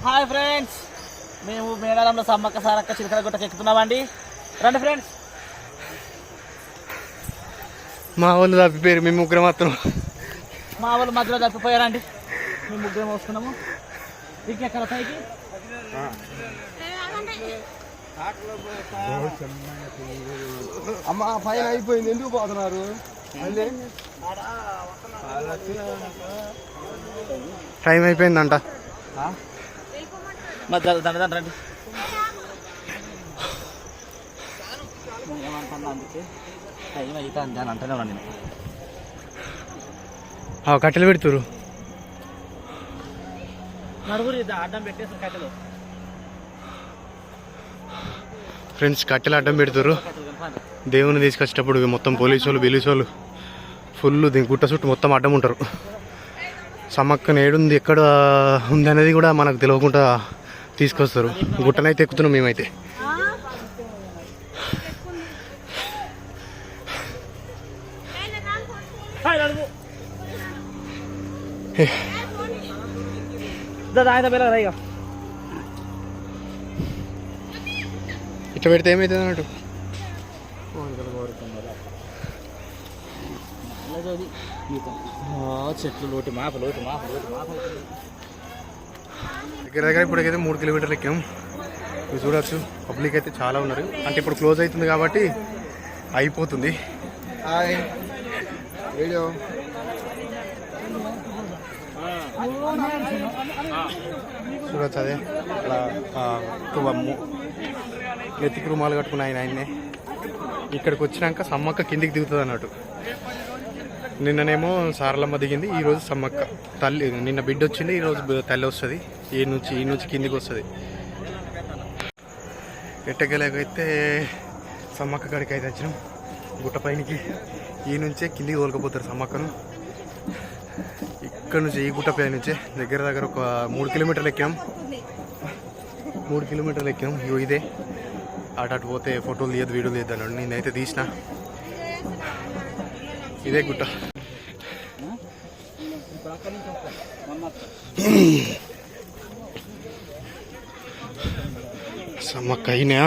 Hi friends, మేము మేడారంలో సమ్మక్క సారక్క చిలకల గుట్టకి ఎక్కుతున్నామండి. రండి ఫ్రెండ్స్. మా వాళ్ళు తప్పిపోయారు, మేము ముగ్గురం మాత్రం. మా వాళ్ళు మధ్యలో తప్పిపోయారండి, మేము ముగ్గురం వస్తున్నాము. ఇంకెక్కడ పైకి అమ్మ పైన అయిపోయింది, ఎందుకు పోతున్నారు? టైం అయిపోయిందంట. రండి. ఏమంటున్నా అందుకే టైం అయితే అని అంటూనే ఉండండి. కట్టెలు పెడుతురు నడుగురు అడ్డం పెట్టేసి కట్టెలు. ఫ్రెండ్స్, కట్టెలు అడ్డం పెడుతురు. దేవుని తీసుకొచ్చేటప్పుడు మొత్తం పోలీసు వాళ్ళు ఫుల్ గుట్ట చుట్టూ మొత్తం అడ్డం ఉంటారు. సమ్మక్క నేడుంది, ఎక్కడ ఉంది అనేది కూడా మనకు తెలియకుండా తీసుకొస్తారు. గుట్టనైతే ఎక్కుతున్నాం మేమైతే. ఇట్లా పెడితే ఏమవుతుంది అన్నట్టు. చెట్లు లోటు మాపు దగ్గర ఇప్పటికైతే 3 కిలోమీటర్లు ఎక్కాం. మీరు చూడవచ్చు, పబ్లిక్ అయితే చాలా ఉన్నారు. అంటే ఇప్పుడు క్లోజ్ అవుతుంది కాబట్టి అయిపోతుంది. చూడవచ్చు, అదే అలా నెత్తికి రుమాలు కట్టుకున్న ఆయన్నే ఇక్కడికి వచ్చినాక సమ్మక్క కిందికి దిగుతుంది అన్నట్టు. నిన్ననేమో సారలమ్మ దిగింది, ఈరోజు సమ్మక్క తల్లి. నిన్న బిడ్డ వచ్చింది, ఈరోజు తల్లి వస్తుంది. ఈ నుంచి కిందికి వస్తుంది. ఎట్టగలేకైతే సమ్మక్క కాడికి అయితే వచ్చినాం. గుట్ట పైనకి ఈ నుంచే కిందికి తోలుకపోతారు సమ్మక్కను. ఇక్కడ నుంచి ఈ గుట్ట పై నుంచే దగ్గర ఒక 3 కిలోమీటర్లు ఎక్కాం. 3 కిలోమీటర్లు ఎక్కాం. ఇదే అటు పోతే ఫోటోలు తీయదు, వీడియోలు తీయద్దు అన్నాడు. నేనైతే తీసిన. ఇదే గుట్ట. సమ్మక్క అయినా